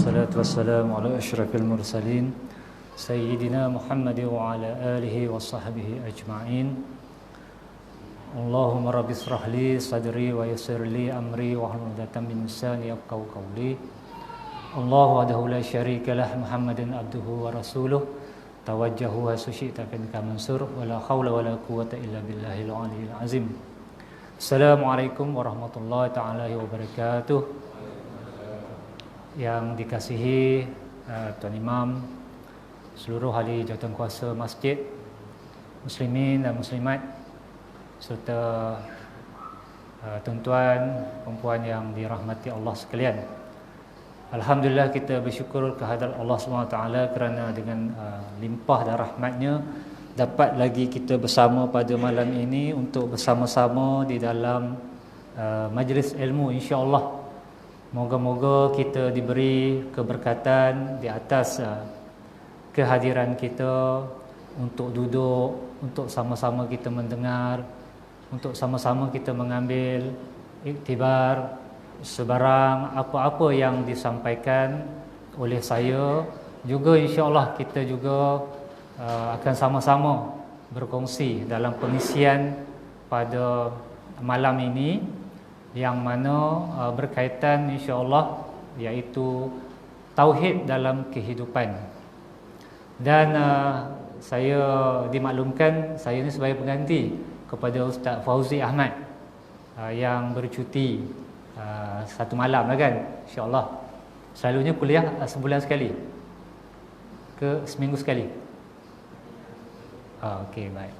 والصلاة والسلام على أشرف المرسلين سيدنا محمد وعلى آله وصحبه أجمعين. اللهم رب اشرح لي صدري ويسر لي أمري واحلل عقدة من لساني يفقهوا قولي. الله وحده لا شريك له محمد عبده ورسوله توجهوا حيث فإنك منصور ولا حول ولا قوة إلا بالله العلي العظيم. Assalamualaikum warahmatullahi taala wabarakatuh. Yang dikasihi Tuan Imam, seluruh ahli jawatankuasa masjid, muslimin dan muslimat, serta tuan-tuan, perempuan yang dirahmati Allah sekalian. Alhamdulillah, kita bersyukur kehadrat Allah SWT kerana dengan limpah dan rahmatnya dapat lagi kita bersama pada malam ini untuk bersama-sama di dalam majlis ilmu, insya-Allah. Moga-moga kita diberi keberkatan di atas kehadiran kita untuk duduk, untuk sama-sama kita mendengar, untuk sama-sama kita mengambil iktibar sebarang apa-apa yang disampaikan oleh saya. Juga insya-Allah kita juga akan sama-sama berkongsi dalam pengisian pada malam ini, yang mana berkaitan insya-Allah iaitu tauhid dalam kehidupan. Dan saya dimaklumkan saya ini sebagai pengganti kepada Ustaz Fauzi Ahmad yang bercuti satu malam lah kan, insya-Allah. Selalunya kuliah sebulan sekali ke seminggu sekali. Okey, baik.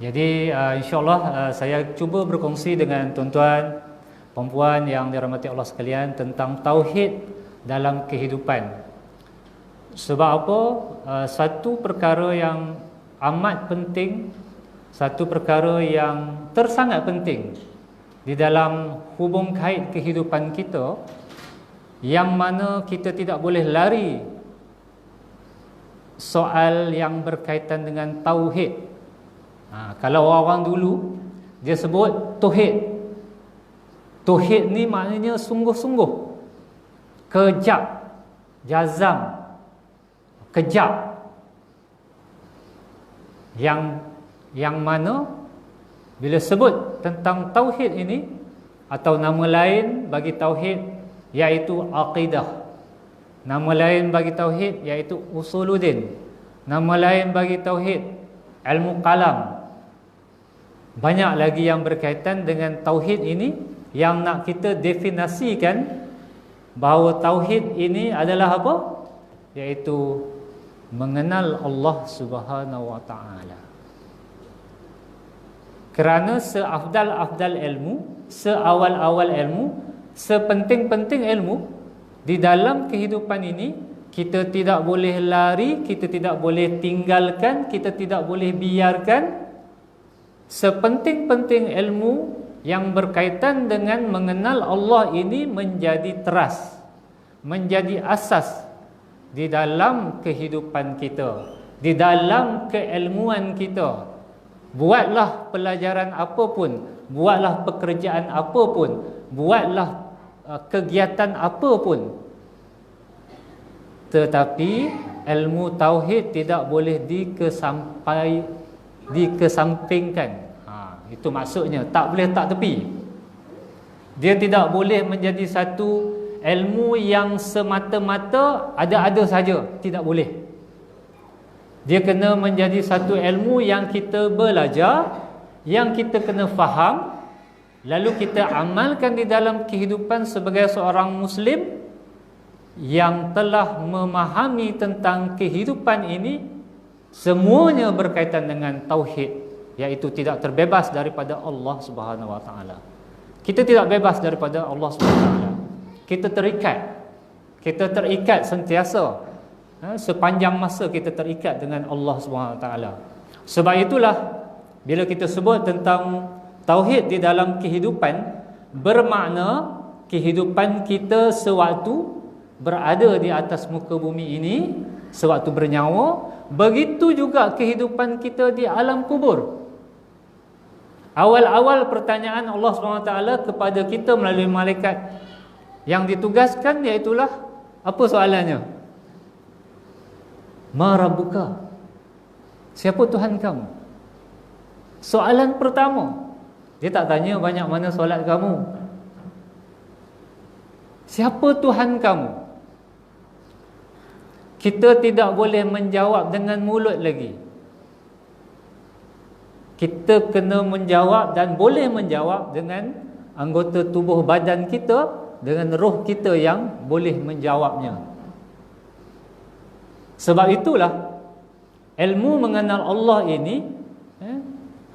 Jadi insya-Allah saya cuba berkongsi dengan tuan-tuan, perempuan yang dirahmati Allah sekalian tentang tauhid dalam kehidupan. Sebab apa? Satu perkara yang amat penting, satu perkara yang tersangat penting di dalam hubung kait kehidupan kita, yang mana kita tidak boleh lari soal yang berkaitan dengan tauhid. Kalau orang dulu dia sebut tauhid, tauhid ni maknanya sungguh-sungguh, kejap, jazam, kejap. Yang mana bila sebut tentang tauhid ini, atau nama lain bagi tauhid iaitu aqidah, nama lain bagi tauhid iaitu usuluddin, nama lain bagi tauhid ilmu kalam. Banyak lagi yang berkaitan dengan tauhid ini, yang nak kita definisikan bahawa tauhid ini adalah apa? Iaitu mengenal Allah Subhanahu Wa Taala. Kerana seafdal-afdal ilmu, seawal-awal ilmu, sepenting-penting ilmu di dalam kehidupan ini, kita tidak boleh lari, kita tidak boleh tinggalkan, kita tidak boleh biarkan sepenting-penting ilmu yang berkaitan dengan mengenal Allah ini menjadi teras, menjadi asas di dalam kehidupan kita, di dalam keilmuan kita. Buatlah pelajaran apapun, buatlah pekerjaan apapun, buatlah kegiatan apapun, tetapi ilmu tauhid tidak boleh dikesampingkan. Itu maksudnya, tak boleh tak tepi. Dia tidak boleh menjadi satu ilmu yang semata-mata ada-ada saja, tidak boleh. Dia kena menjadi satu ilmu yang kita belajar, yang kita kena faham, lalu kita amalkan di dalam kehidupan sebagai seorang Muslim yang telah memahami tentang kehidupan ini. Semuanya berkaitan dengan tauhid, iaitu tidak terbebas daripada Allah Subhanahu Wa Taala. Kita tidak bebas daripada Allah Subhanahu Wa Taala. Kita terikat sentiasa. Sepanjang masa kita terikat dengan Allah Subhanahu Wa Taala. Sebab itulah bila kita sebut tentang tauhid di dalam kehidupan, bermakna kehidupan kita sewaktu berada di atas muka bumi ini, sewaktu bernyawa, begitu juga kehidupan kita di alam kubur. Awal-awal pertanyaan Allah SWT kepada kita melalui malaikat yang ditugaskan iaitulah Apa soalannya? Ma rabbuka? Siapa Tuhan kamu? Soalan pertama. Dia tak tanya banyak mana solat kamu. Siapa Tuhan kamu? Kita tidak boleh menjawab dengan mulut lagi. Kita kena menjawab dan boleh menjawab dengan anggota tubuh badan kita, dengan roh kita yang boleh menjawabnya. Sebab itulah ilmu mengenal Allah ini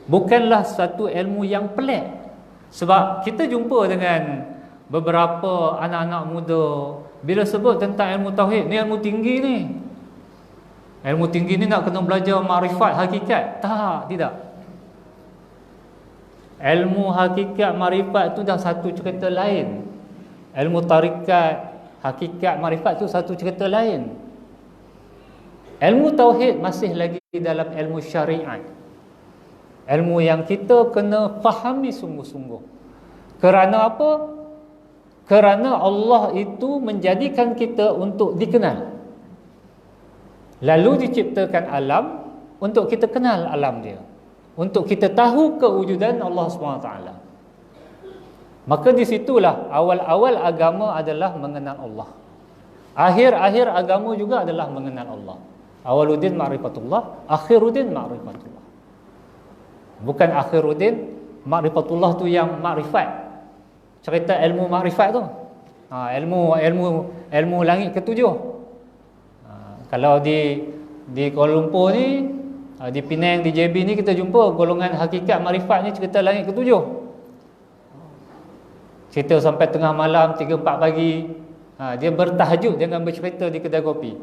bukanlah satu ilmu yang pelik. Sebab kita jumpa dengan beberapa anak-anak muda, bila sebut tentang ilmu tauhid, ni ilmu tinggi ni. Ilmu tinggi ni nak kena belajar makrifat hakikat. Tak, tidak. Ilmu hakikat makrifat tu dah satu cerita lain. Ilmu tarikat, hakikat makrifat tu satu cerita lain. Ilmu tauhid masih lagi dalam ilmu syariat. Ilmu yang kita kena fahami sungguh-sungguh. Kerana apa? Kerana Allah itu menjadikan kita untuk dikenal. Lalu diciptakan alam untuk kita kenal alam dia, untuk kita tahu kewujudan Allah SWT. Maka disitulah awal-awal agama adalah mengenal Allah. Akhir-akhir agama juga adalah mengenal Allah. Awaluddin ma'rifatullah, akhiruddin ma'rifatullah. Bukan akhiruddin ma'rifatullah tu yang makrifat, cerita ilmu makrifat tu. Ilmu langit ketujuh. Kalau di Kuala Lumpur ni, di Penang, di JB ni kita jumpa golongan hakikat makrifat ni cerita langit ketujuh. Cerita sampai tengah malam, 3-4 pagi. Dia bertahajud dengan bercerita di kedai kopi.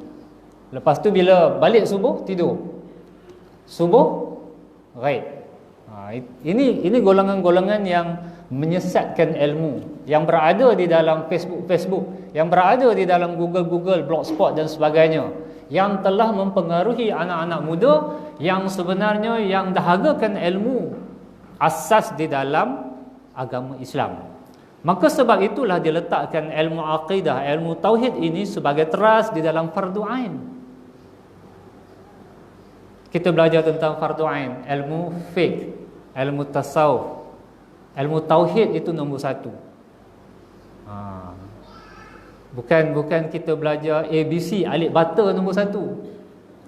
Lepas tu bila balik subuh, tidur. Subuh, ghaib. Ini golongan-golongan yang menyesatkan ilmu, yang berada di dalam Facebook, yang berada di dalam Google, Blogspot dan sebagainya, yang telah mempengaruhi anak-anak muda yang sebenarnya yang dahagakan ilmu asas di dalam agama Islam. Maka sebab itulah dia letakkan ilmu akidah, ilmu tauhid ini sebagai teras di dalam fardu ain. Kita belajar tentang fardu ain, ilmu fiqh, ilmu tasawuf. Ilmu tauhid itu nombor 1. Bukan kita belajar ABC, alif bata nombor 1,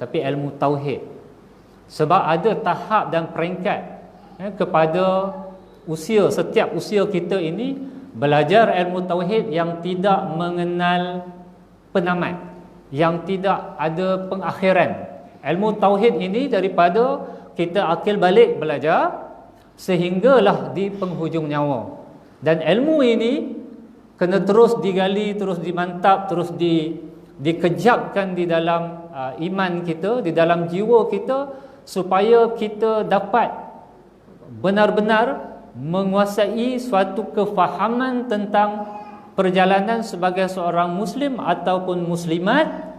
tapi ilmu tauhid. Sebab ada tahap dan peringkat kepada setiap usia kita ini belajar ilmu tauhid yang tidak mengenal penamat, yang tidak ada pengakhiran. Ilmu tauhid ini daripada kita akil balik belajar sehinggalah di penghujung nyawa. Dan ilmu ini kena terus digali, terus dimantap, terus dikejapkan di dalam iman kita, di dalam jiwa kita, supaya kita dapat benar-benar menguasai suatu kefahaman tentang perjalanan sebagai seorang muslim ataupun muslimat,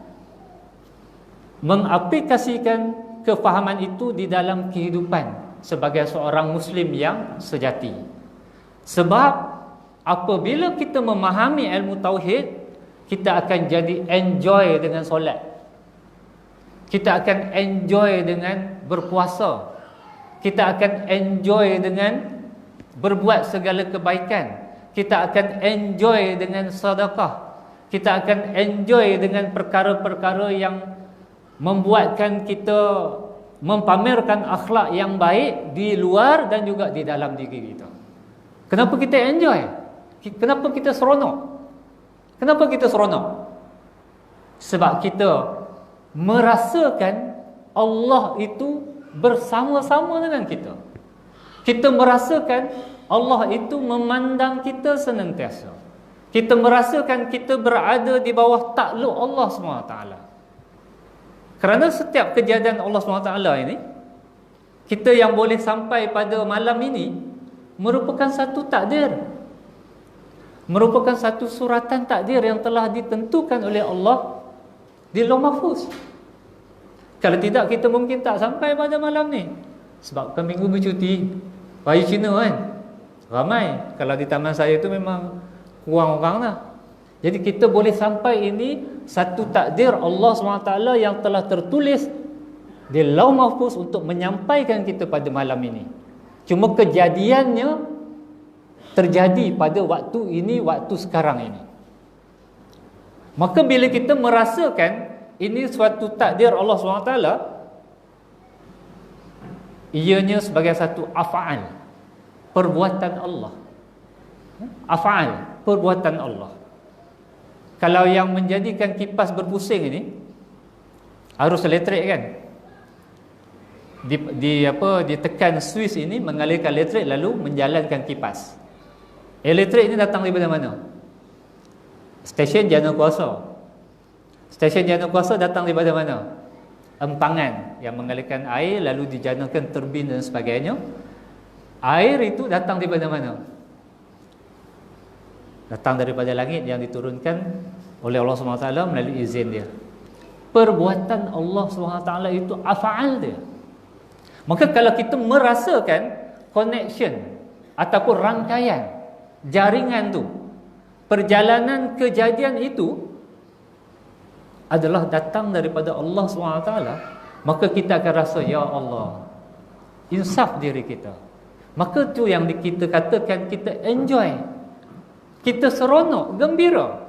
mengaplikasikan kefahaman itu di dalam kehidupan sebagai seorang muslim yang sejati. Sebab apabila kita memahami ilmu tauhid, kita akan jadi enjoy dengan solat, kita akan enjoy dengan berpuasa, kita akan enjoy dengan berbuat segala kebaikan, kita akan enjoy dengan sedekah, kita akan enjoy dengan perkara-perkara yang membuatkan kita mempamerkan akhlak yang baik di luar dan juga di dalam diri kita. Kenapa kita enjoy? Kenapa kita seronok? Kenapa kita seronok? Sebab kita merasakan Allah itu bersama-sama dengan kita. Kita merasakan Allah itu memandang kita senantiasa. Kita merasakan kita berada di bawah takluk Allah SWT. Kerana setiap kejadian Allah SWT ini, kita yang boleh sampai pada malam ini merupakan satu takdir, merupakan satu suratan takdir yang telah ditentukan oleh Allah di Lauh Mahfuz. Kalau tidak, kita mungkin tak sampai pada malam ni. Sebab kan minggu bercuti, raya Cina kan, ramai. Kalau di taman saya tu memang kurang orang lah. Jadi kita boleh sampai ini satu takdir Allah SWT yang telah tertulis di Lauh Mahfuz untuk menyampaikan kita pada malam ini. Cuma kejadiannya terjadi pada waktu ini, waktu sekarang ini. Maka bila kita merasakan ini suatu takdir Allah SWT, ianya sebagai satu af'al, perbuatan Allah. Af'al, perbuatan Allah. Kalau yang menjadikan kipas berpusing ini arus elektrik kan, ditekan Swiss ini mengalirkan elektrik lalu menjalankan kipas. Elektrik ini datang daripada mana? Stesen jana kuasa. Stesen jana kuasa datang daripada mana? Empangan yang mengalirkan air lalu dijanakan turbin dan sebagainya. Air itu datang daripada mana? Datang daripada langit yang diturunkan oleh Allah SWT melalui izin dia. Perbuatan Allah SWT itu af'al dia. Maka kalau kita merasakan connection ataupun rangkaian jaringan tu, perjalanan kejadian itu adalah datang daripada Allah SWT, maka kita akan rasa, ya Allah, insaf diri kita. Maka tu yang kita katakan kita enjoy, kita seronok, gembira.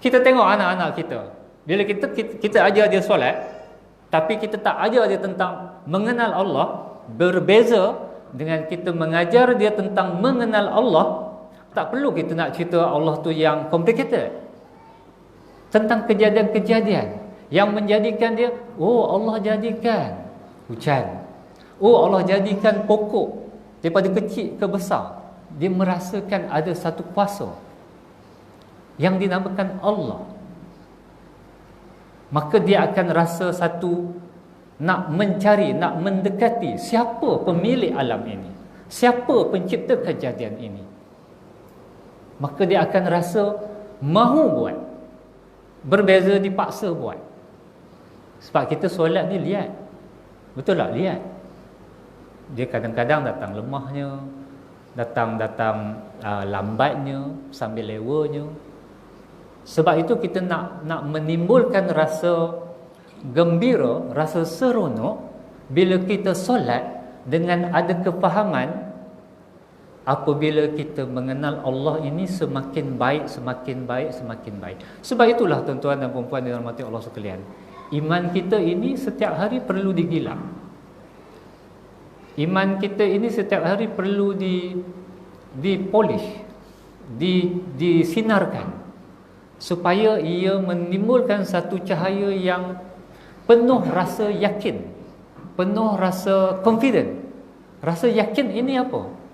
Kita tengok anak-anak kita, bila kita ajar dia solat, tapi kita tak ajar dia tentang mengenal Allah, berbeza dengan kita mengajar dia tentang mengenal Allah. Tak perlu kita nak cerita Allah tu yang complicated, tentang kejadian-kejadian yang menjadikan dia, oh Allah jadikan hujan, oh Allah jadikan pokok daripada kecil ke besar. Dia merasakan ada satu kuasa yang dinamakan Allah. Maka dia akan rasa satu nak mencari, nak mendekati siapa pemilik alam ini, siapa pencipta kejadian ini. Maka dia akan rasa mahu buat, berbeza dipaksa buat. Sebab kita solat ni lihat, betul tak? Lihat. Dia kadang-kadang datang lemahnya, datang lambatnya, sambil lewanya. Sebab itu kita nak menimbulkan rasa gembira, rasa seronok bila kita solat dengan ada kefahaman. Apabila kita mengenal Allah ini semakin baik, semakin baik, semakin baik. Sebab itulah tuan-tuan dan puan-puan yang dirahmati Allah sekalian, iman kita ini setiap hari perlu digilam. Iman kita ini setiap hari perlu dipolish, disinarkan, supaya ia menimbulkan satu cahaya yang penuh rasa yakin, penuh rasa confident. Rasa yakin ini apa?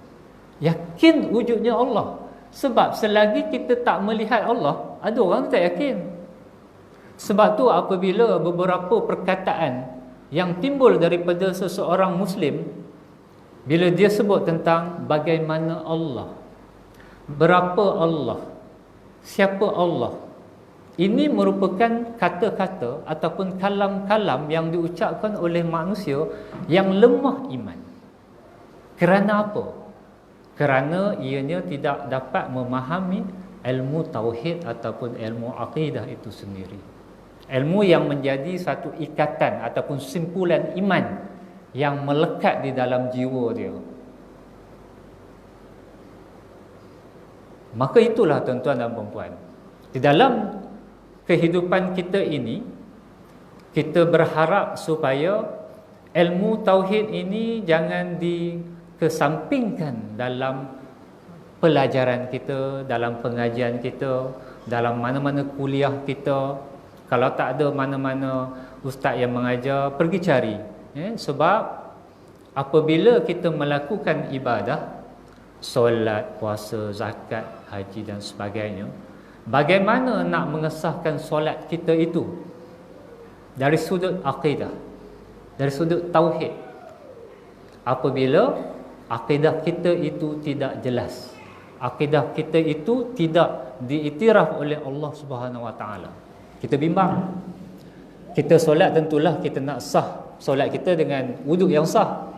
Yakin wujudnya Allah. Sebab selagi kita tak melihat Allah, ada orang tak yakin. Sebab tu apabila beberapa perkataan yang timbul daripada seseorang Muslim, bila dia sebut tentang bagaimana Allah, berapa Allah, siapa Allah, ini merupakan kata-kata ataupun kalam-kalam yang diucapkan oleh manusia yang lemah iman. Kerana apa? Kerana ianya tidak dapat memahami ilmu tauhid ataupun ilmu akidah itu sendiri. Ilmu yang menjadi satu ikatan ataupun simpulan iman yang melekat di dalam jiwa dia. Maka itulah tuan-tuan dan puan-puan, di dalam kehidupan kita ini, kita berharap supaya ilmu tauhid ini jangan dikesampingkan dalam pelajaran kita, dalam pengajian kita, dalam mana-mana kuliah kita. Kalau tak ada mana-mana ustaz yang mengajar, pergi cari. Sebab apabila kita melakukan ibadah, solat, puasa, zakat, haji dan sebagainya, bagaimana nak mengesahkan solat kita itu dari sudut akidah, dari sudut tauhid, apabila akidah kita itu tidak jelas, akidah kita itu tidak diiktiraf oleh Allah Subhanahu Wa Taala. Kita bimbang. Kita solat, tentulah kita nak sah solat kita dengan wuduk yang sah.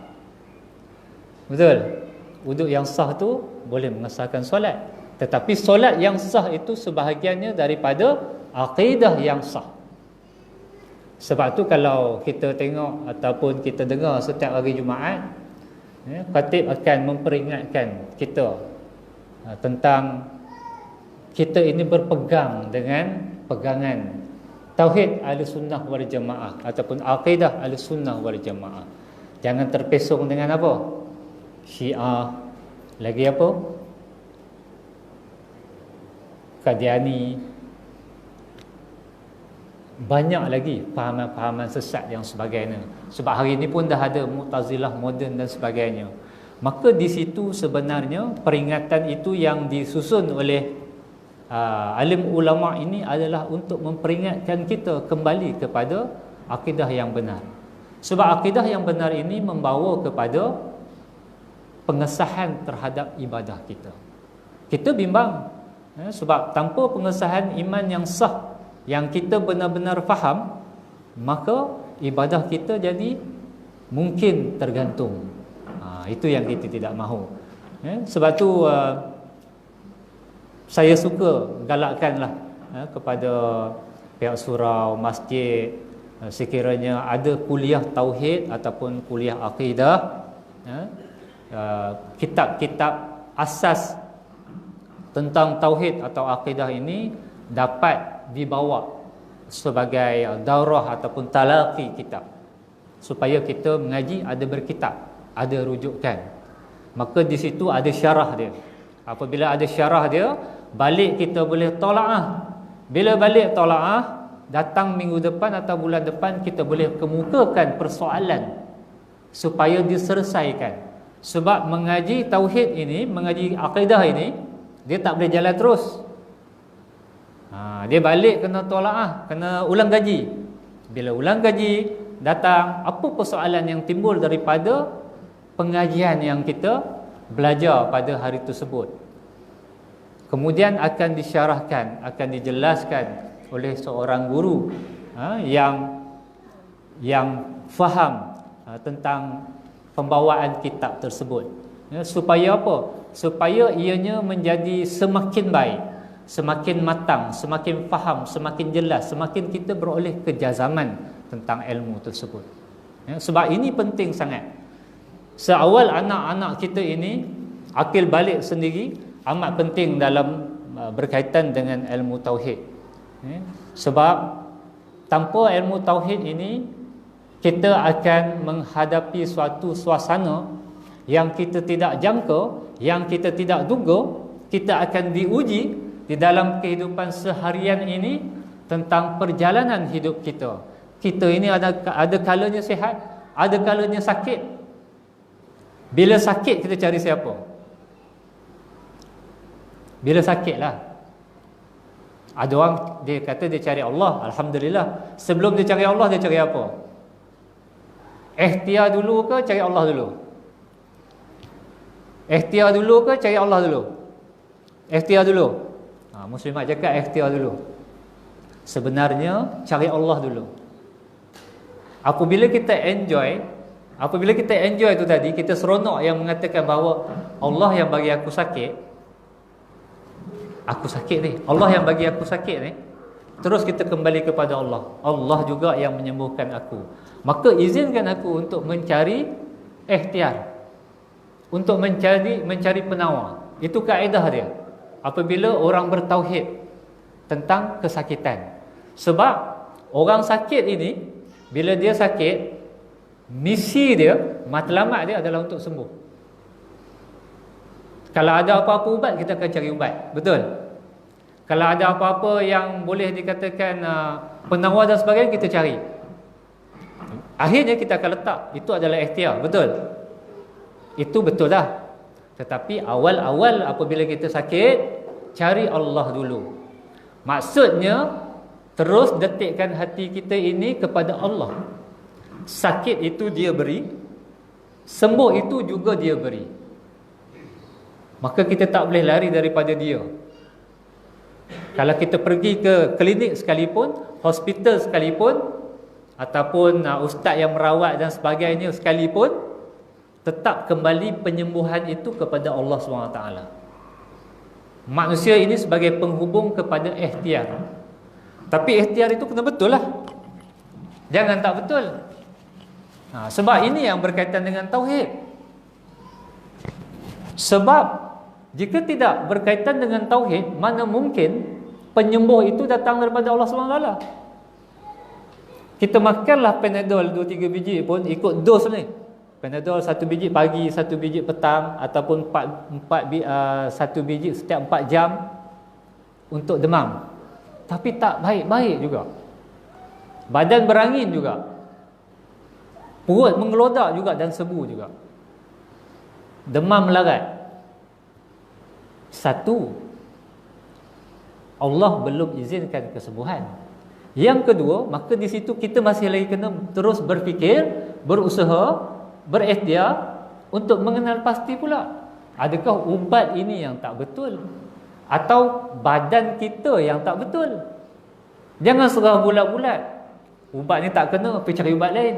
Betul? Wuduk yang sah tu boleh mengesahkan solat. Tetapi solat yang sah itu sebahagiannya daripada akidah yang sah. Sebab tu kalau kita tengok ataupun kita dengar setiap hari Jumaat, khatib akan memperingatkan kita tentang kita ini berpegang dengan pegangan tauhid Ahlussunnah wal Jamaah ataupun akidah Ahlussunnah wal Jamaah. Jangan terpesong dengan apa? Syiah, lagi apa? Qadiani. Banyak lagi fahaman-fahaman sesat yang sebagainya. Sebab hari ini pun dah ada Mu'tazilah moden dan sebagainya. Maka di situ sebenarnya peringatan itu yang disusun oleh alim ulama ini adalah untuk memperingatkan kita kembali kepada akidah yang benar. Sebab akidah yang benar ini membawa kepada pengesahan terhadap ibadah kita. Kita bimbang sebab tanpa pengesahan iman yang sah, yang kita benar-benar faham, maka ibadah kita jadi mungkin tergantung. Itu yang kita tidak mahu. Sebab tu saya suka galakkanlah kepada pihak surau, masjid, sekiranya ada kuliah tauhid ataupun kuliah akidah, kitab-kitab asas tentang tauhid atau akidah ini dapat dibawa sebagai daurah ataupun talaqi kitab, supaya kita mengaji ada berkitab, ada rujukan. Maka di situ ada syarah dia. Apabila ada syarah dia, balik kita boleh tolaah. Bila balik tolaah, datang minggu depan atau bulan depan kita boleh kemukakan persoalan supaya diselesaikan. Sebab mengaji tauhid ini, mengaji akidah ini, dia tak boleh jalan terus. Dia balik kena tolaah, kena ulang kaji. Bila ulang kaji, datang apa persoalan yang timbul daripada pengajian yang kita belajar pada hari tersebut. Kemudian akan disyarahkan, akan dijelaskan oleh seorang guru yang faham tentang pembawaan kitab tersebut. Supaya apa? Supaya ianya menjadi semakin baik, semakin matang, semakin faham, semakin jelas, semakin kita beroleh kejazaman tentang ilmu tersebut. Sebab ini penting sangat. Seawal anak-anak kita ini akil balik sendiri amat penting dalam berkaitan dengan ilmu tauhid. Sebab tanpa ilmu tauhid ini, kita akan menghadapi suatu suasana yang kita tidak jangka, yang kita tidak duga. Kita akan diuji di dalam kehidupan seharian ini tentang perjalanan hidup kita. Kita ini ada kalanya sihat, ada kalanya sakit. Bila sakit kita cari siapa? Bila sakit lah. Ada orang dia kata dia cari Allah, alhamdulillah. Sebelum dia cari Allah, dia cari apa? Ikhtiar dulu ke cari Allah dulu? Ikhtiar dulu ke cari Allah dulu? Ikhtiar dulu. Muslimat cakap ikhtiar dulu. Sebenarnya cari Allah dulu. Apabila kita enjoy itu tadi, kita seronok yang mengatakan bahawa Allah yang bagi aku sakit ni, Allah yang bagi aku sakit ni, terus kita kembali kepada Allah. Allah juga yang menyembuhkan aku. Maka izinkan aku untuk mencari ikhtiar, untuk mencari penawar. Itu kaedah dia apabila orang bertauhid tentang kesakitan. Sebab orang sakit ini, bila dia sakit, misi dia, matlamat dia adalah untuk sembuh. Kalau ada apa-apa ubat, kita akan cari ubat. Betul? Kalau ada apa-apa yang boleh dikatakan penawar dan sebagainya, kita cari. Akhirnya kita akan letak. Itu adalah ikhtiar. Betul? Itu betul dah. Tetapi awal-awal apabila kita sakit, cari Allah dulu. Maksudnya, terus detikkan hati kita ini kepada Allah. Sakit itu dia beri, sembuh itu juga dia beri. Maka kita tak boleh lari daripada dia. Kalau kita pergi ke klinik sekalipun, hospital sekalipun, ataupun ustaz yang merawat dan sebagainya sekalipun, tetap kembali penyembuhan itu kepada Allah SWT. Manusia ini sebagai penghubung kepada ikhtiar. Tapi ikhtiar itu kena betul lah, jangan tak betul. Sebab ini yang berkaitan dengan tauhid. Sebab jika tidak berkaitan dengan tauhid, mana mungkin penyembuh itu datang daripada Allah SWT. Kita makanlah Panadol 2-3 biji pun ikut dos ni. Panadol 1 biji pagi, 1 biji petang, ataupun 1 biji setiap 4 jam untuk demam. Tapi tak baik-baik juga. Badan berangin juga. Perut mengelodak juga dan sebu juga. Demam melarat. Satu, Allah belum izinkan kesembuhan. Yang kedua, maka di situ kita masih lagi kena terus berfikir, berusaha, berikhtiar untuk mengenal pasti pula, adakah ubat ini yang tak betul atau badan kita yang tak betul. Jangan serah bulat-bulat, ubat ni tak kena, pergi cari ubat lain.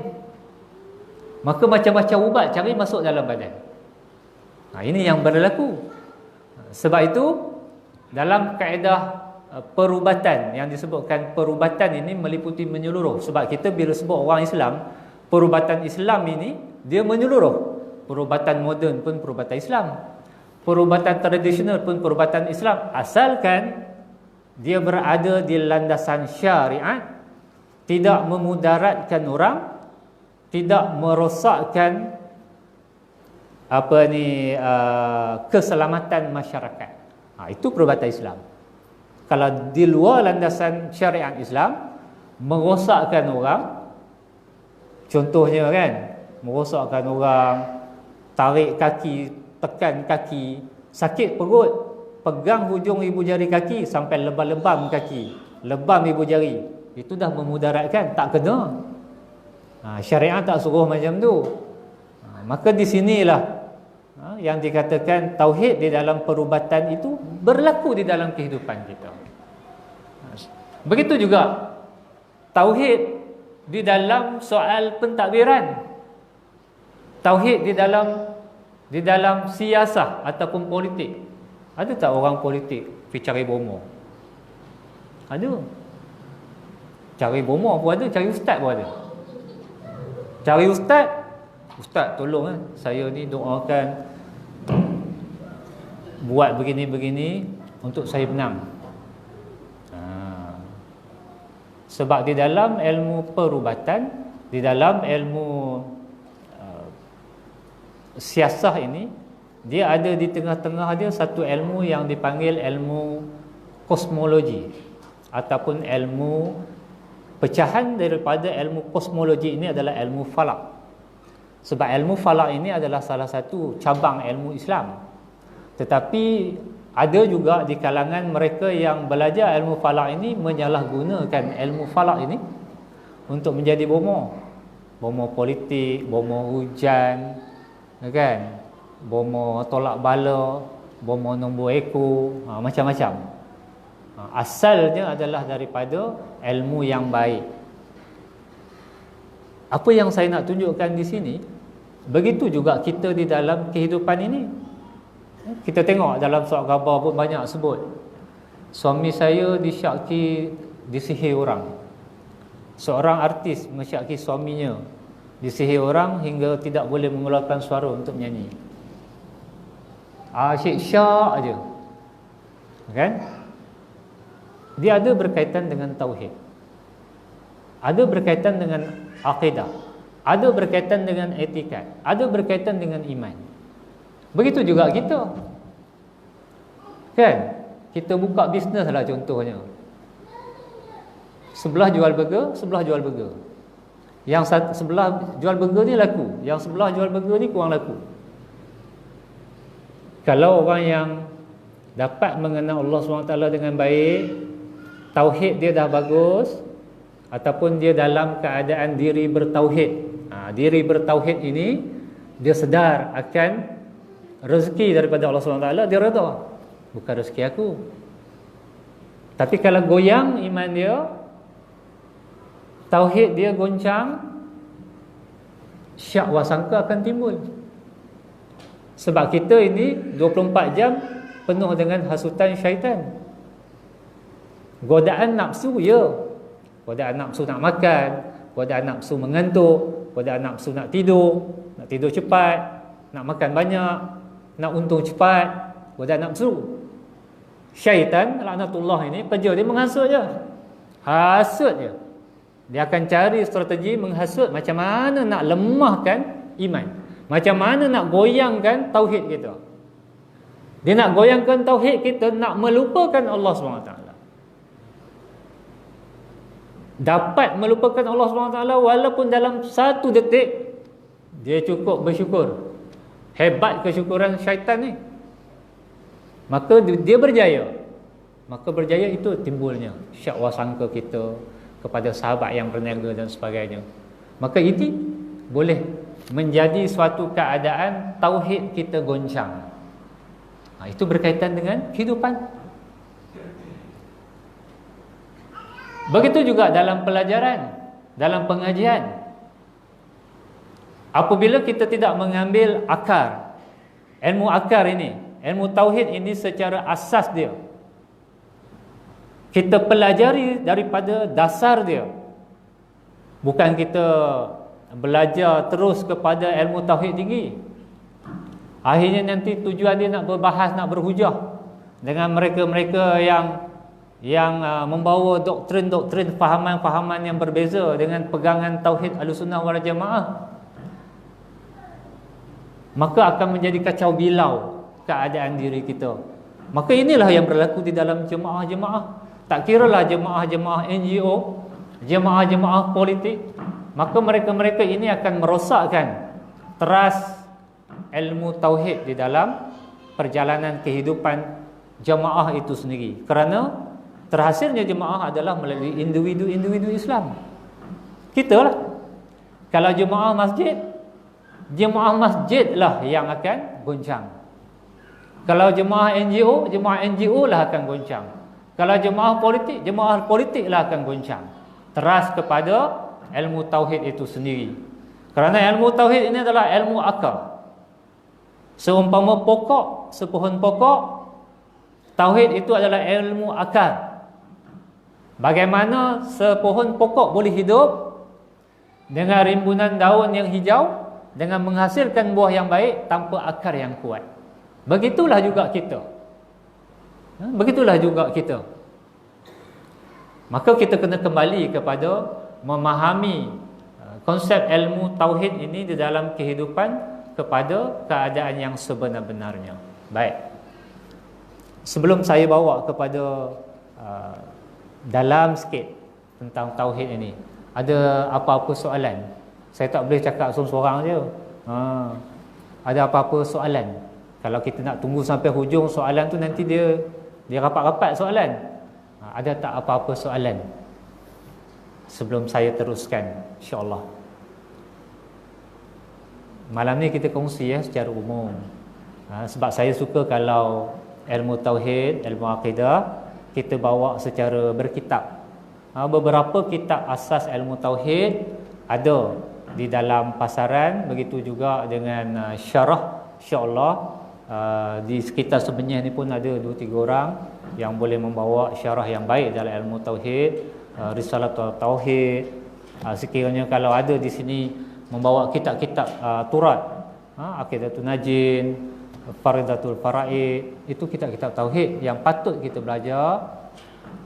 Maka macam-macam ubat cari masuk dalam badan. Ini yang berlaku. Sebab itu dalam kaedah perubatan yang disebutkan, perubatan ini meliputi menyeluruh. Sebab kita bila sebut orang Islam, perubatan Islam ini dia menyeluruh. Perubatan moden pun perubatan Islam, perubatan tradisional pun perubatan Islam, asalkan dia berada di landasan syariat, tidak memudaratkan orang, tidak merosakkan keselamatan masyarakat. Itu perubatan Islam. Kalau di luar landasan syariat Islam, merosakkan orang, contohnya kan, merosakkan orang, tarik kaki, tekan kaki, sakit perut, pegang hujung ibu jari kaki sampai lebam-lebam kaki, lebam ibu jari, itu dah memudaratkan, tak kena. Syariat tak suruh macam tu. Maka di sinilah yang dikatakan tauhid di dalam perubatan itu berlaku di dalam kehidupan kita. Begitu juga tauhid di dalam soal pentadbiran, tauhid di dalam siasah ataupun politik. Ada tak orang politik pergi cari bomo? Ada. Cari bomo pun ada, cari ustaz pun ada. Cari ustaz, ustaz tolong saya ni doakan buat begini-begini untuk saya menang. Sebab di dalam ilmu perubatan, di dalam ilmu siasah ini, dia ada di tengah-tengah dia satu ilmu yang dipanggil ilmu kosmologi, ataupun ilmu pecahan daripada ilmu kosmologi ini adalah ilmu falak. Sebab ilmu falak ini adalah salah satu cabang ilmu Islam. Tetapi ada juga di kalangan mereka yang belajar ilmu falak ini menyalahgunakan ilmu falak ini untuk menjadi bomo. Bomo politik, bomo hujan, kan? Bomo tolak bala, bomo nombor ekor, macam-macam. Asalnya adalah daripada ilmu yang baik. Apa yang saya nak tunjukkan di sini, begitu juga kita di dalam kehidupan ini. Kita tengok dalam surat khabar pun banyak sebut, suami saya disyaki disihir orang. Seorang artis mensyaki suaminya disihir orang hingga tidak boleh mengeluarkan suara untuk menyanyi. Asyik syak aja, kan? Dia ada berkaitan dengan tauhid, ada berkaitan dengan akidah, ada berkaitan dengan etika, ada berkaitan dengan iman. Begitu juga kita, kan? Kita buka bisnes lah contohnya, sebelah jual burger, sebelah jual burger. Yang sebelah jual burger ni laku, yang sebelah jual burger ni kurang laku. Kalau orang yang dapat mengenal Allah SWT dengan baik, tauhid dia dah bagus, ataupun dia dalam keadaan diri bertauhid, diri bertauhid ini dia sedar akan rezeki daripada Allah SWT, dia reda, bukan rezeki aku. Tapi kalau goyang iman dia, tauhid dia goncang, syak wasangka akan timbul. Sebab kita ini 24 jam penuh dengan hasutan syaitan. Godaan nafsu, ya. Godaan nafsu nak makan, godaan nafsu mengantuk, godaan nafsu nak tidur cepat, nak makan banyak, nak untung cepat, godaan nafsu. Syaitan laknatullah ini kerja dia menghasut je. Hasut je. Dia akan cari strategi menghasut macam mana nak lemahkan iman, macam mana nak goyangkan tauhid kita. Dia nak goyangkan tauhid kita, nak melupakan Allah SWT. Dapat melupakan Allah SWT walaupun dalam 1 detik, dia cukup bersyukur. Hebat kesyukuran syaitan ni. Maka dia berjaya. Maka berjaya itu timbulnya syak wasangka kita kepada sahabat yang berniaga dan sebagainya. Maka ini boleh menjadi suatu keadaan tauhid kita goncang. Itu berkaitan dengan kehidupan. Begitu juga dalam pelajaran, dalam pengajian. Apabila kita tidak mengambil akar, ilmu akar ini, ilmu tauhid ini secara asas dia, kita pelajari daripada dasar dia, bukan kita belajar terus kepada ilmu tauhid tinggi. Akhirnya nanti tujuan dia nak berbahas, nak berhujah dengan mereka-mereka yang membawa doktrin-doktrin, fahaman-fahaman yang berbeza dengan pegangan tauhid Ahlussunnah wal Jamaah. Maka akan menjadi kacau bilau keadaan diri kita. Maka inilah yang berlaku di dalam jemaah-jemaah. Tak kiralah jemaah-jemaah NGO, jemaah-jemaah politik, maka mereka-mereka ini akan merosakkan teras ilmu tauhid di dalam perjalanan kehidupan jemaah itu sendiri. Kerana terhasilnya jemaah adalah melalui individu-individu Islam. Kita lah. Kalau jemaah masjid lah yang akan goncang. Kalau jemaah NGO lah akan goncang. Kalau jemaah politik lah akan goncang. Teras kepada ilmu tauhid itu sendiri. Kerana ilmu tauhid ini adalah ilmu akar. Seumpama pokok, sepohon pokok, tauhid itu adalah ilmu akar. Bagaimana sepohon pokok boleh hidup dengan rimbunan daun yang hijau, dengan menghasilkan buah yang baik tanpa akar yang kuat. Begitulah juga kita. Begitulah juga kita. Maka kita kena kembali kepada memahami konsep ilmu tauhid ini di dalam kehidupan kepada keadaan yang sebenar-benarnya. Baik. Sebelum saya bawa kepada dalam sikit tentang tauhid ini, ada apa-apa soalan? Saya tak boleh cakap seorang-seorang je. Ada apa-apa soalan? Kalau kita nak tunggu sampai hujung soalan tu, nanti dia rapat-rapat soalan. Ada tak apa-apa soalan sebelum saya teruskan, insya-Allah? Malam ni kita kongsi secara umum. Sebab saya suka kalau ilmu tauhid, ilmu akidah kita bawa secara berkitab. Beberapa kitab asas ilmu tauhid ada di dalam pasaran, begitu juga dengan syarah, insya-Allah. Di sekitar sebenyih ni pun ada 2-3 orang yang boleh membawa syarah yang baik dalam ilmu tauhid, Risalatul Tauhid. Sekiranya kalau ada di sini membawa kitab-kitab turat, Aqidatul Najin, Faridatul Faraid, itu kitab-kitab tauhid yang patut kita belajar.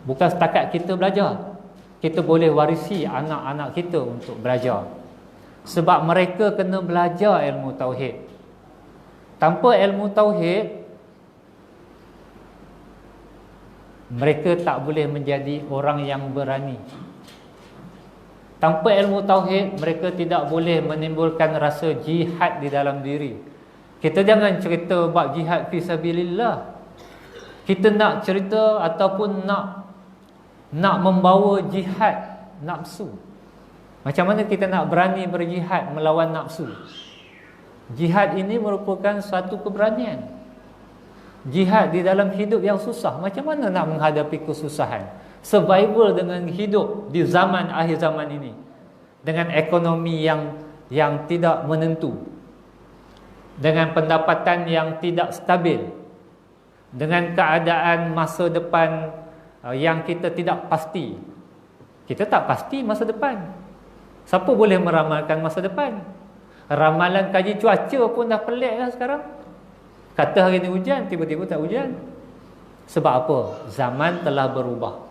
Bukan setakat kita belajar, kita boleh warisi anak-anak kita untuk belajar. Sebab mereka kena belajar ilmu tauhid. Tanpa ilmu tauhid, mereka tak boleh menjadi orang yang berani. Tanpa ilmu tauhid, mereka tidak boleh menimbulkan rasa jihad di dalam diri. Kita jangan cerita bab jihad fi sabilillah. Kita nak cerita ataupun nak membawa jihad nafsu. Macam mana kita nak berani berjihad melawan nafsu? Jihad ini merupakan satu keberanian. Jihad di dalam hidup yang susah. Macam mana nak menghadapi kesusahan? Survival dengan hidup di zaman akhir zaman ini, dengan ekonomi yang tidak menentu, dengan pendapatan yang tidak stabil, dengan keadaan masa depan yang kita tidak pasti. Kita tak pasti masa depan. Siapa boleh meramalkan masa depan? Ramalan kaji cuaca pun dah pelik lah sekarang. Kata hari ni hujan, tiba-tiba tak hujan. Sebab apa? Zaman telah berubah.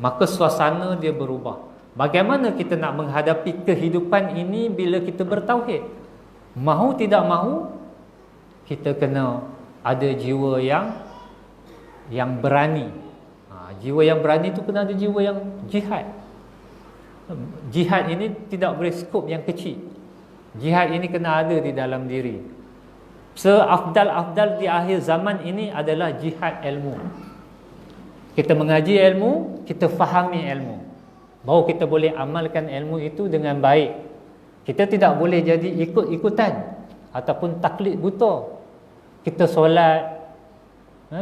Maka suasana dia berubah. Bagaimana kita nak menghadapi kehidupan ini bila kita bertauhid? Mahu tidak mahu, kita kena ada jiwa yang berani. Jiwa yang berani tu kena ada jiwa yang jihad. Jihad ini tidak boleh skop yang kecil. Jihad ini kena ada di dalam diri. Seafdal-afdal di akhir zaman ini adalah jihad ilmu. Kita mengaji ilmu, kita fahami ilmu, baru kita boleh amalkan ilmu itu dengan baik. Kita tidak boleh jadi ikut-ikutan ataupun taklid buta. Kita solat,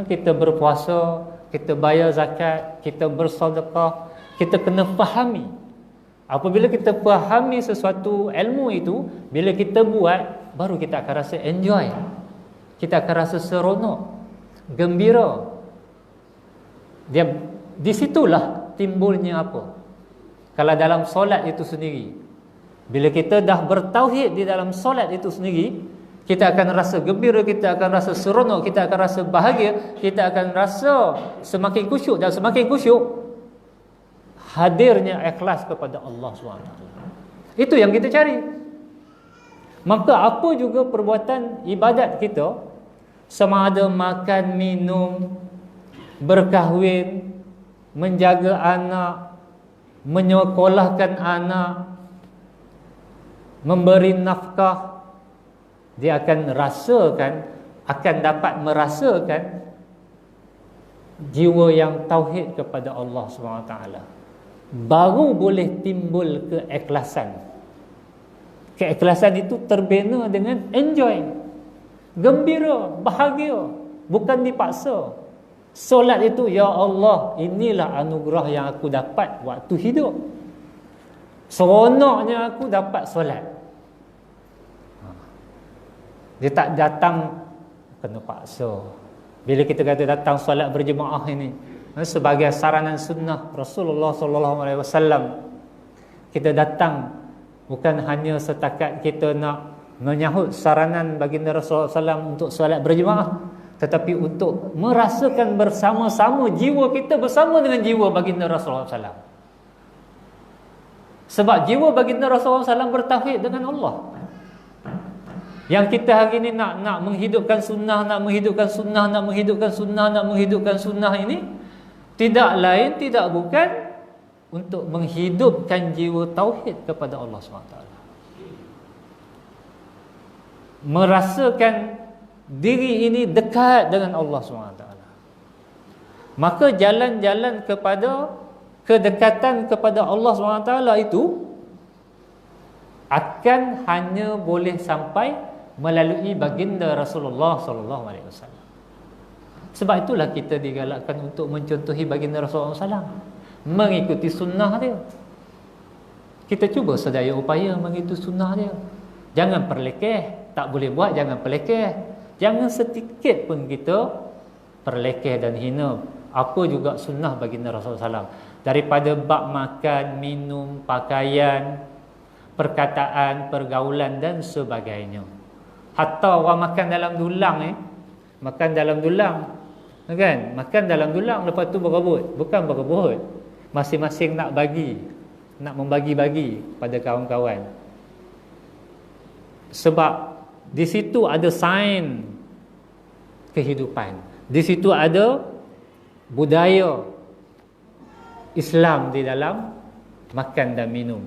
kita berpuasa, kita bayar zakat, kita bersedekah, kita kena fahami. Apabila kita fahami sesuatu ilmu itu, bila kita buat, baru kita akan rasa enjoy. Kita akan rasa seronok, gembira. Di situlah timbulnya apa? Kalau dalam solat itu sendiri, bila kita dah bertauhid di dalam solat itu sendiri, kita akan rasa gembira, kita akan rasa seronok, kita akan rasa bahagia, kita akan rasa semakin khusyuk, dan semakin khusyuk hadirnya ikhlas kepada Allah SWT. Itu yang kita cari. Maka apa juga perbuatan ibadat kita, sama ada makan, minum, berkahwin, menjaga anak, menyekolahkan anak, memberi nafkah, dia akan rasakan, akan dapat merasakan jiwa yang tauhid kepada Allah SWT. Baru boleh timbul keikhlasan. Keikhlasan itu terbina dengan enjoy, gembira, bahagia, bukan dipaksa. Solat itu, ya Allah, inilah anugerah yang aku dapat waktu hidup. Seronoknya aku dapat solat. Dia tak datang kena paksa. Bila kita kata datang solat berjemaah ini sebagai saranan sunnah Rasulullah SAW, kita datang bukan hanya setakat kita nak menyahut saranan baginda Rasulullah SAW untuk solat berjemaah, tetapi untuk merasakan bersama-sama, jiwa kita bersama dengan jiwa baginda Rasulullah SAW. Sebab jiwa baginda Rasulullah SAW bertauhid dengan Allah. Yang kita hari ini nak menghidupkan sunnah, nak menghidupkan sunnah ini, tidak lain, tidak bukan untuk menghidupkan jiwa tauhid kepada Allah SWT. Merasakan diri ini dekat dengan Allah SWT. Maka jalan-jalan kepada kedekatan kepada Allah SWT itu akan hanya boleh sampai melalui baginda Rasulullah SAW. Sebab itulah kita digalakkan untuk mencontohi baginda Rasulullah SAW, mengikuti sunnah dia. Kita cuba sedaya upaya mengikuti sunnah dia. Jangan perlekeh, tak boleh buat, jangan perlekeh. Jangan sedikit pun kita perlekeh dan hina apa juga sunnah baginda Rasulullah SAW. Daripada bab makan, minum, pakaian, perkataan, pergaulan dan sebagainya. Hatta orang makan dalam dulang makan dalam dulang, kan? Makan dalam dulang, lepas tu berebut. Bukan berebut, masing-masing nak membagi-bagi pada kawan-kawan. Sebab di situ ada sains kehidupan, di situ ada budaya Islam di dalam makan dan minum.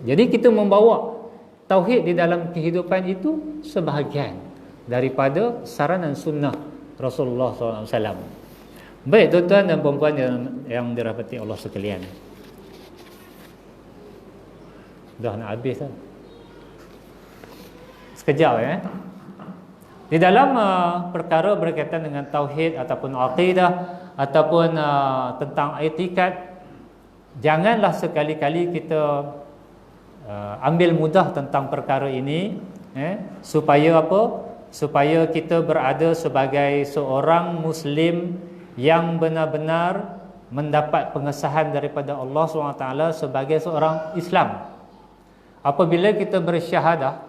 Jadi kita membawa tauhid di dalam kehidupan itu sebahagian daripada saranan sunnah Rasulullah SAW. Baik tuan-tuan dan puan-puan yang dirahmati Allah sekalian, dah nak habis dah. Sekejap Di dalam perkara berkaitan dengan tauhid ataupun akidah ataupun tentang etikad, janganlah sekali-kali kita ambil mudah tentang perkara ini, supaya apa? supaya kita berada sebagai seorang Muslim yang benar-benar mendapat pengesahan daripada Allah SWT sebagai seorang Islam. Apabila kita bersyahadah,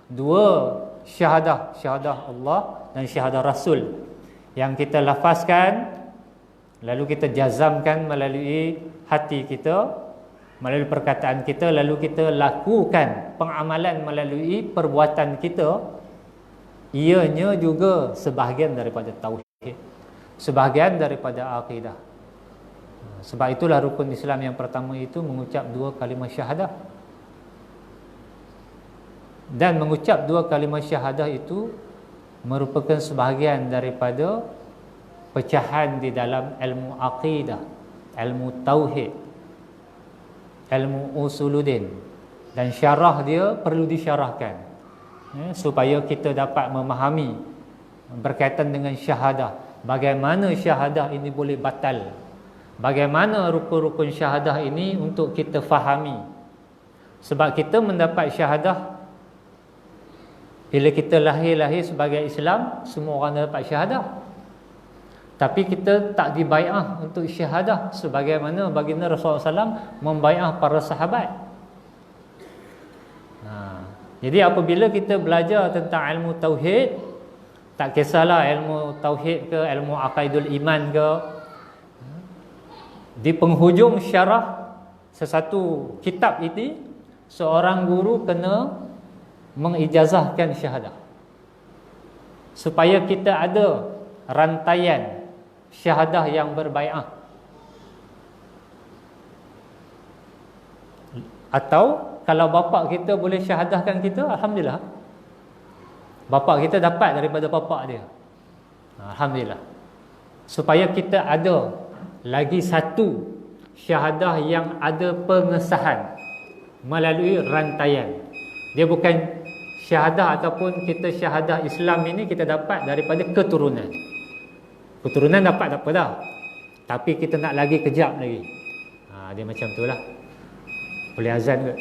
dua syahadah, syahadah Allah dan syahadah Rasul, yang kita lafazkan lalu kita jazamkan melalui hati kita, melalui perkataan kita, lalu kita lakukan pengamalan melalui perbuatan kita, ianya juga sebahagian daripada tauhid, sebahagian daripada akidah. Sebab itulah rukun Islam yang pertama itu mengucap dua kalimah syahadah. Dan mengucap dua kalimah syahadah itu merupakan sebahagian daripada pecahan di dalam ilmu akidah, ilmu tauhid, ilmu usuluddin. Dan syarah dia perlu disyarahkan, supaya kita dapat memahami berkaitan dengan syahadah, bagaimana syahadah ini boleh batal, bagaimana rukun-rukun syahadah ini untuk kita fahami. Sebab kita mendapat syahadah, bila kita lahir sebagai Islam, semua orang dapat syahadah. Tapi kita tak dibai'ah untuk syahadah sebagaimana baginda Rasulullah SAW membai'ah para sahabat. Jadi apabila kita belajar tentang ilmu tauhid, tak kisahlah ilmu tauhid ke ilmu aqaidul iman ke, di penghujung syarah sesuatu kitab ini, seorang guru kena mengijazahkan syahadah supaya kita ada rantaian syahadah yang berbai'ah. Atau kalau bapa kita boleh syahadahkan kita, alhamdulillah, bapa kita dapat daripada bapa dia, alhamdulillah. Supaya kita ada lagi satu syahadah yang ada pengesahan melalui rantaian. Dia bukan syahadah ataupun kita syahadah Islam ini kita dapat daripada keturunan. Keturunan dapat tak apa dah, tapi kita nak lagi kejap lagi. Dia macam tu lah. Boleh azan ke?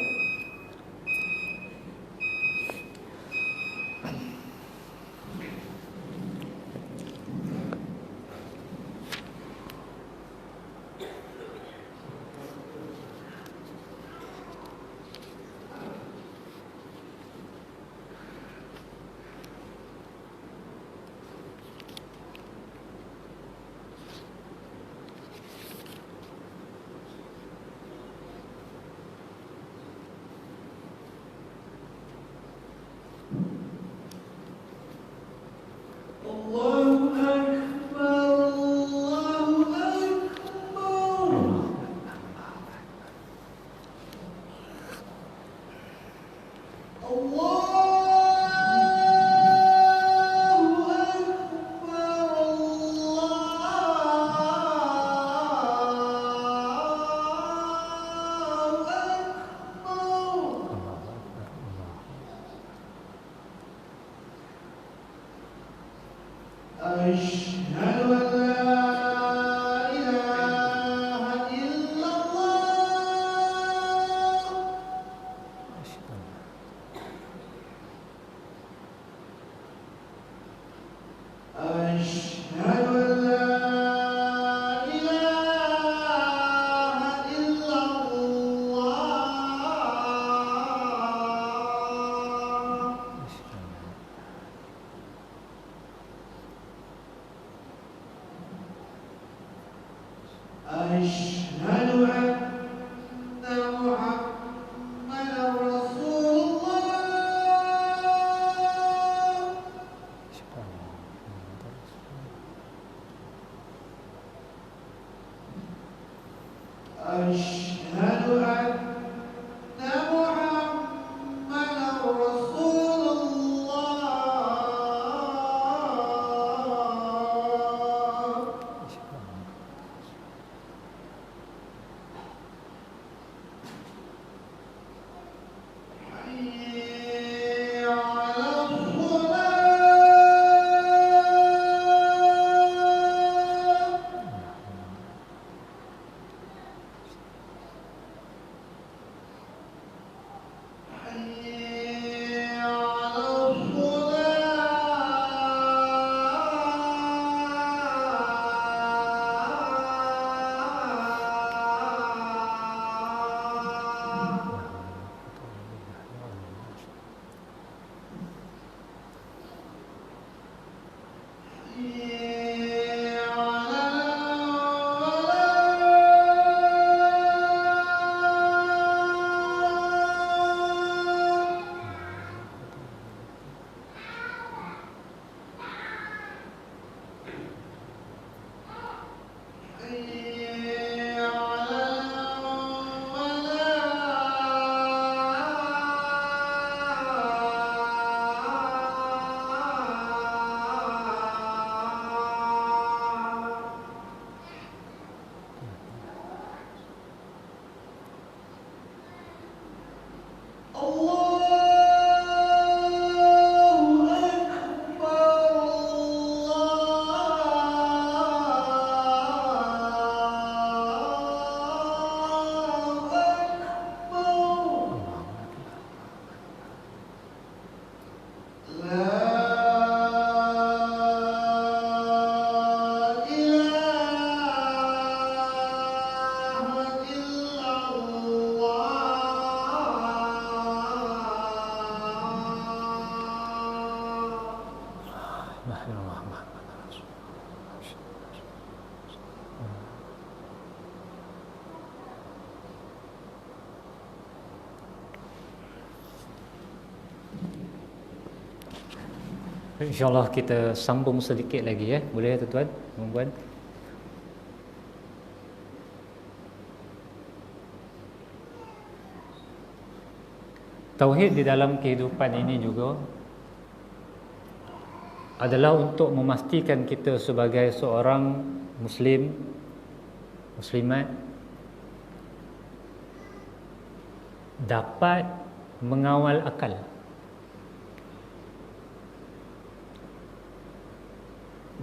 InsyaAllah kita sambung sedikit lagi ya. Boleh tuan-tuan, puan-puan? Tauhid di dalam kehidupan ini juga adalah untuk memastikan kita sebagai seorang Muslim, Muslimat dapat mengawal akal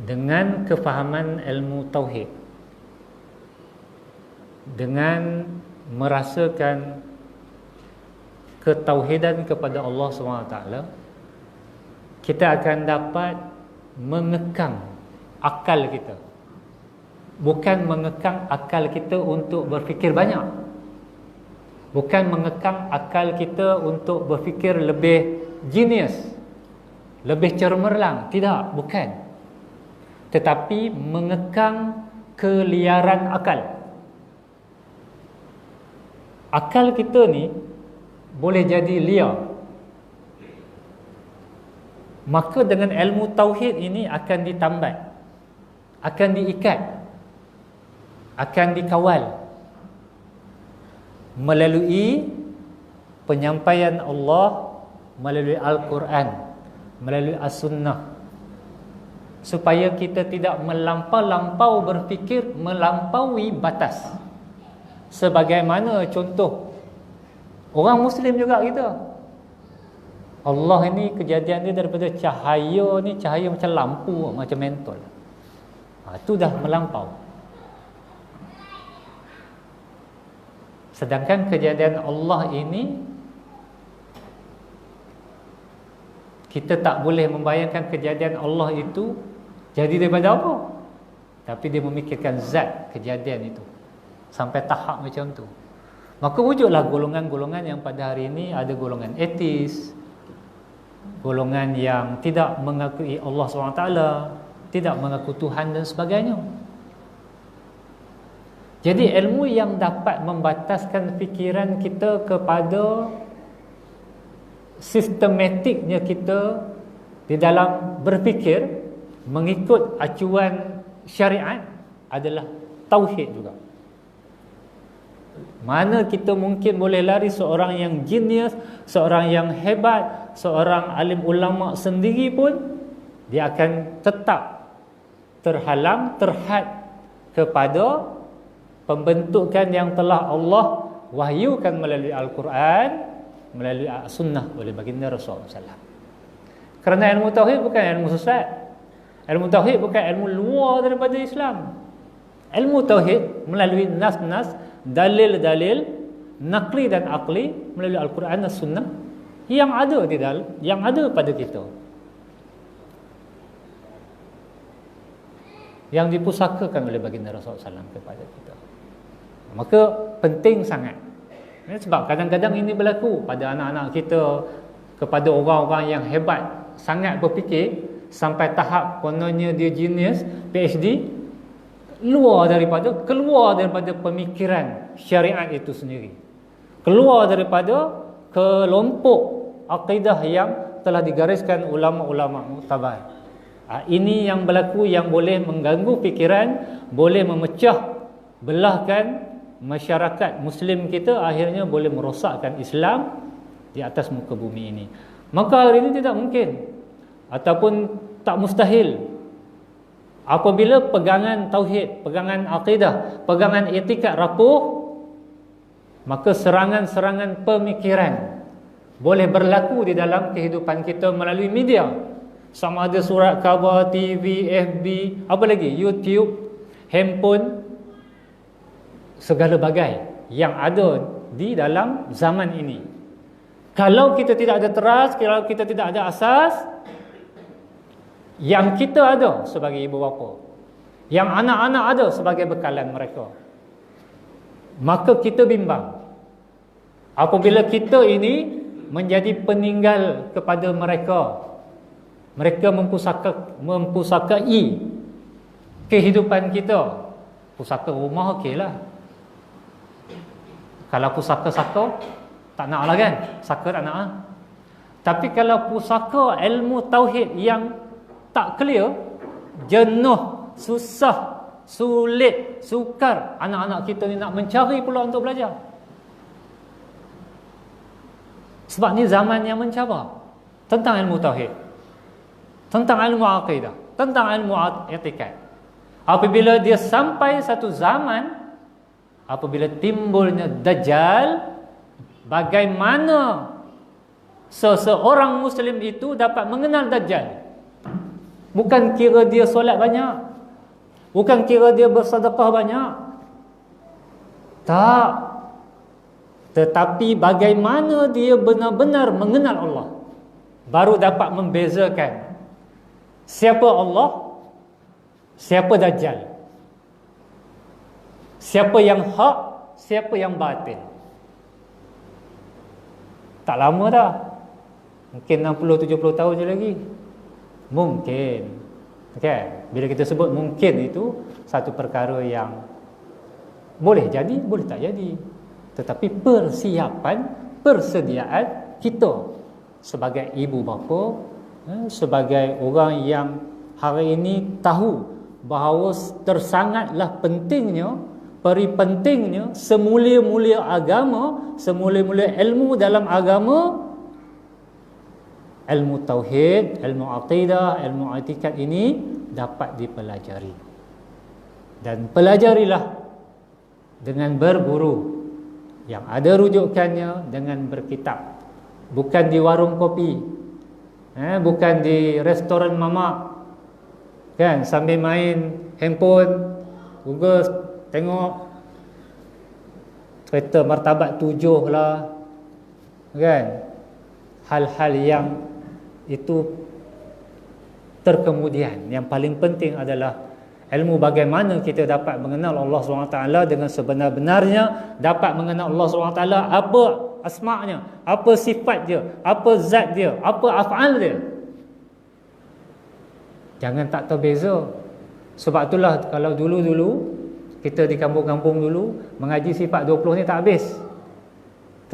dengan kefahaman ilmu tauhid, dengan merasakan ketauhidan kepada Allah SWT, kita akan dapat mengekang akal kita. Bukan mengekang akal kita untuk berfikir banyak, bukan mengekang akal kita untuk berfikir lebih genius, lebih cemerlang. Tidak, bukan. Tetapi mengekang keliaran akal. Akal kita ni boleh jadi liar. Maka dengan ilmu tauhid ini akan ditambat, akan diikat, akan dikawal melalui penyampaian Allah, melalui Al-Quran, melalui As-Sunnah, supaya kita tidak melampau-lampau berfikir melampaui batas. Sebagaimana contoh orang Muslim juga kita, Allah ini kejadian dia daripada cahaya ni, cahaya macam lampu, macam mentol. Itu dah melampau. Sedangkan kejadian Allah ini, kita tak boleh membayangkan kejadian Allah itu jadi daripada apa. Tapi dia memikirkan zat kejadian itu sampai tahap macam tu. Maka wujudlah golongan-golongan yang pada hari ini ada golongan etis, golongan yang tidak mengakui Allah SWT, tidak mengaku Tuhan dan sebagainya. Jadi ilmu yang dapat membataskan fikiran kita kepada sistematiknya kita di dalam berfikir mengikut acuan syariat adalah tauhid juga. Mana kita mungkin boleh lari seorang yang genius, seorang yang hebat, seorang alim ulama sendiri pun, dia akan tetap terhalang, terhad kepada pembentukan yang telah Allah wahyukan melalui Al-Quran, melalui Sunnah oleh baginda Rasulullah SAW. Kerana ilmu tauhid bukan ilmu sesat. Ilmu tauhid bukan ilmu luar daripada Islam. Ilmu tauhid melalui nas-nas, dalil-dalil nakli dan akli melalui Al-Quran dan Sunnah yang ada di dalam, yang ada pada kita, yang dipusakakan oleh baginda Rasulullah SAW kepada kita. Maka penting sangat. Sebab kadang-kadang ini berlaku pada anak-anak kita, kepada orang-orang yang hebat sangat berfikir sampai tahap kononnya dia genius, PhD, keluar daripada pemikiran syariat itu sendiri, keluar daripada kelompok akidah yang telah digariskan ulama-ulama muktabar. Ini yang berlaku, yang boleh mengganggu fikiran, boleh memecah belahkan masyarakat Muslim kita, akhirnya boleh merosakkan Islam di atas muka bumi ini. Maka hari ini tidak mungkin ataupun tak mustahil apabila pegangan tauhid, pegangan akidah, pegangan etikat rapuh, maka serangan-serangan pemikiran boleh berlaku di dalam kehidupan kita melalui media. Sama ada surat khabar, TV, FB, apa lagi, YouTube, handphone, segala bagai yang ada di dalam zaman ini. Kalau kita tidak ada teras, kalau kita tidak ada asas, yang kita ada sebagai ibu bapa, yang anak-anak ada sebagai bekalan mereka, maka kita bimbang apabila kita ini menjadi peninggal kepada mereka. Mereka mempusakai kehidupan kita. Pusaka rumah okeylah. Kalau pusaka saka tak nak lah kan, saka tak nak. Tapi kalau pusaka ilmu tauhid yang tak clear, jenuh, susah, sulit, sukar anak-anak kita ni nak mencari pula untuk belajar. Sebab ni zaman yang mencabar tentang ilmu tauhid, tentang ilmu akidah, tentang ilmu i'tikad. Apabila dia sampai satu zaman, apabila timbulnya Dajjal, bagaimana seseorang Muslim itu dapat mengenal Dajjal? Bukan kira dia solat banyak, bukan kira dia bersedekah banyak, tak. Tetapi bagaimana dia benar-benar mengenal Allah, baru dapat membezakan siapa Allah, siapa Dajjal, siapa yang hak, siapa yang batil. Tak lama dah, mungkin 60-70 tahun je lagi. Mungkin, okay? Bila kita sebut mungkin, itu satu perkara yang boleh jadi, boleh tak jadi. Tetapi persiapan, persediaan kita sebagai ibu bapa, sebagai orang yang hari ini tahu bahawa tersangatlah pentingnya, pentingnya semulia-mulia agama, semulia-mulia ilmu dalam agama, ilmu tauhid, ilmu aqidah, ilmu i'tikad ini dapat dipelajari. Dan pelajarilah dengan berguru yang ada rujukannya, dengan berkitab. Bukan di warung kopi, bukan di restoran mamak, kan, sambil main handphone, Google, tengok kereta martabat 7 lah, kan. Hal-hal yang itu terkemudian. Yang paling penting adalah ilmu bagaimana kita dapat mengenal Allah SWT dengan sebenar-benarnya, dapat mengenal Allah SWT, apa asma'nya, apa sifat dia, apa zat dia, apa af'al dia. Jangan tak terbeza. Sebab itulah kalau dulu-dulu kita di kampung-kampung dulu mengaji sifat 20 ni tak habis.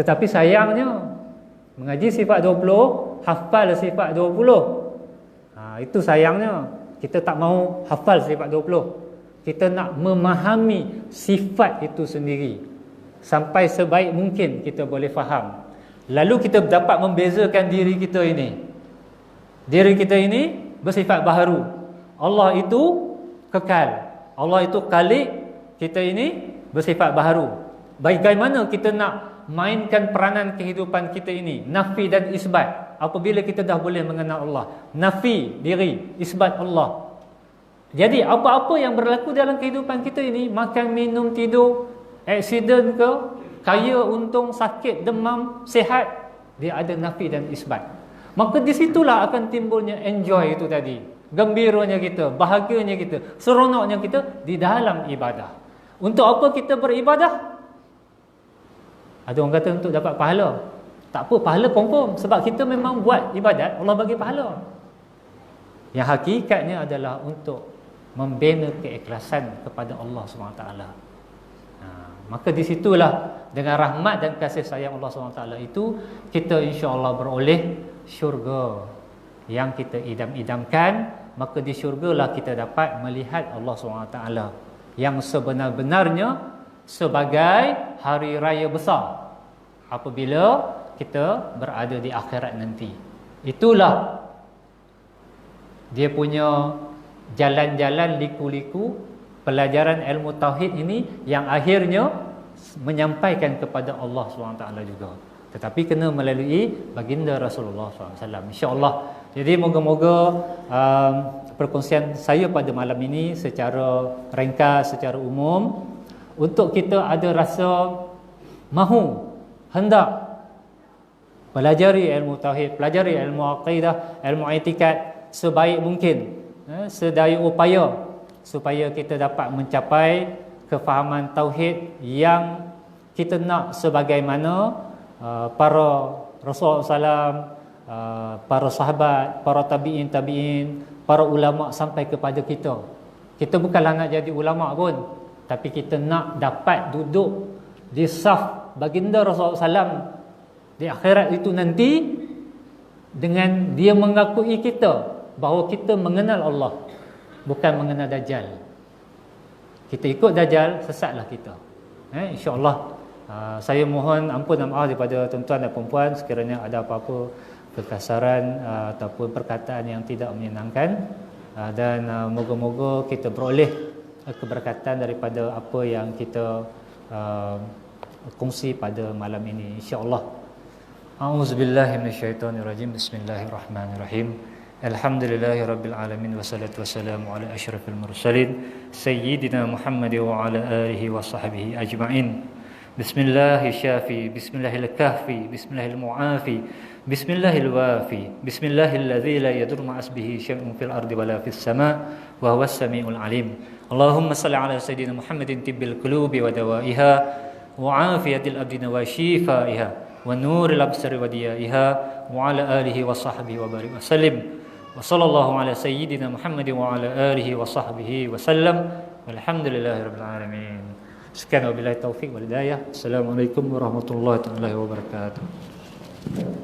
Tetapi sayangnya mengaji sifat 20, hafal sifat 20. Itu sayangnya. Kita tak mahu hafal sifat 20. Kita nak memahami sifat itu sendiri sampai sebaik mungkin kita boleh faham. Lalu kita dapat membezakan diri kita ini. Diri kita ini bersifat baharu. Allah itu kekal. Allah itu khalik. Kita ini bersifat baharu. Bagaimana kita nak mainkan peranan kehidupan kita ini, nafi dan isbat, apabila kita dah boleh mengenal Allah? Nafi diri, isbat Allah. Jadi apa-apa yang berlaku dalam kehidupan kita ini, makan, minum, tidur, aksiden ke, kaya, untung, sakit, demam, sihat, dia ada nafi dan isbat. Maka di situlah akan timbulnya enjoy itu tadi, gembiranya kita, bahagianya kita, seronoknya kita di dalam ibadah. Untuk apa kita beribadah? Ada orang kata untuk dapat pahala. Tak apa, pahala confirm. Sebab kita memang buat ibadat, Allah bagi pahala. Yang hakikatnya adalah untuk membina keikhlasan kepada Allah SWT. Maka di situlah dengan rahmat dan kasih sayang Allah SWT itu, kita insya-Allah beroleh syurga yang kita idam-idamkan. Maka di syurgalah kita dapat melihat Allah SWT yang sebenar-benarnya sebagai hari raya besar apabila kita berada di akhirat nanti. Itulah dia punya jalan-jalan liku-liku pelajaran ilmu tauhid ini yang akhirnya menyampaikan kepada Allah SWT juga. Tetapi kena melalui baginda Rasulullah SAW, insya-Allah. Jadi moga-moga perkongsian saya pada malam ini secara ringkas, secara umum, untuk kita ada rasa mahu, hendak pelajari ilmu tauhid, pelajari ilmu aqidah, ilmu i'tikad sebaik mungkin, sedaya upaya supaya kita dapat mencapai kefahaman tauhid yang kita nak, sebagaimana para Rasulullah SAW, para sahabat, para tabi'in, para ulama sampai kepada kita. Kita bukanlah nak jadi ulama pun, tapi kita nak dapat duduk di saf baginda Rasulullah SAW di akhirat itu nanti, dengan dia mengakui kita bahawa kita mengenal Allah, bukan mengenal Dajjal. Kita ikut Dajjal, sesatlah kita. InsyaAllah. Saya mohon ampun dan maaf daripada tuan-tuan dan puan sekiranya ada apa-apa perkasaran ataupun perkataan yang tidak menyenangkan, dan moga-moga kita beroleh keberkatan daripada apa yang kita kongsi pada malam ini, insya-Allah. A'udzubillahi minasyaitonirrajim. Bismillahirrahmanirrahim. Alhamdulillahirabbil alamin wassalatu wassalamu ala asyrafil mursalin sayyidina Muhammad wa ala alihi wa sahbihi ajma'in. Bismillahil syafi, bismillahil kahfi, bismillahil mu'afi, bismillahil wafi, bismillahil ladzi la yadur ma'asbihi syai'un fil ardi wala fis sama' wa huwas samiul alim. Allahumma salli ala sayyidina Muhammadin tibbil qulubi wa dawaiha wa afiyatil abdina wa shifaiha wa nuril absari wa diyaiha wa ala alihi wa sahbihi wa barik wa sallim. Wa sallallahu ala sayyidina Muhammadin wa ala alihi wa sahbihi wa sallam. Walhamdulillahirabbil alamin. Sekian wabillahi taufiq wal hidayah. Assalamualaikum warahmatullahi wabarakatuh.